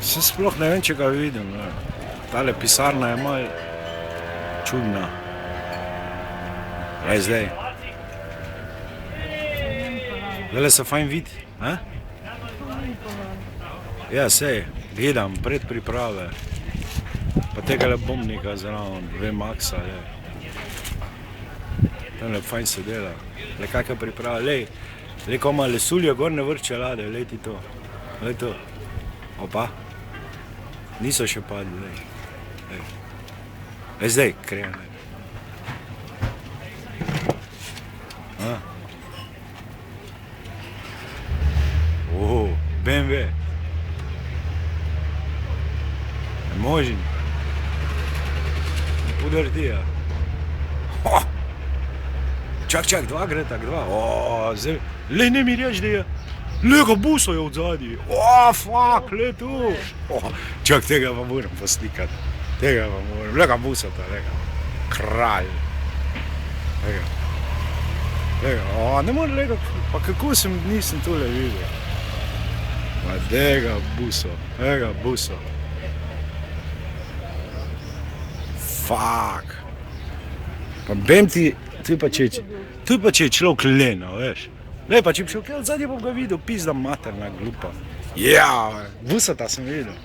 Se sploh ne vem, če ga vidim. Ne. Tale pisarna je malo čudna. Kaj zdaj? Zdaj se fajn vidi. Ja, sej, gledam predpriprave. Pa tega le bombnika zraven, vem, Maxa je. Tam le fajn se dela. Le kakaj priprava, lej, ko ima lesulje gor ne vrče lade, lej ti to. Lej to. Opa. Niso še padli, lej. Lej zdaj, krene. BMW. Ne možem. Udrti, ja. Čak, dva gre tak, dva. Zdaj, lej ne mi reč, da je. Lej ga buso je od zadnji. Fuck, lej tu. Čak, tega pa moram poslikati. Tega pa moram. Lej ga buso ta, lej ga. Kralj. Lej ga. Lej ga. Ne moram gledati, pa kako nisem tole videl. Ma tega buso. Fuck. Pa bem ti, tu pa če je človek leno, veš. Lej pa če bi šel kaj od zadnje, bom ga videl, pizda materna glupa. Ja, busata sem videl.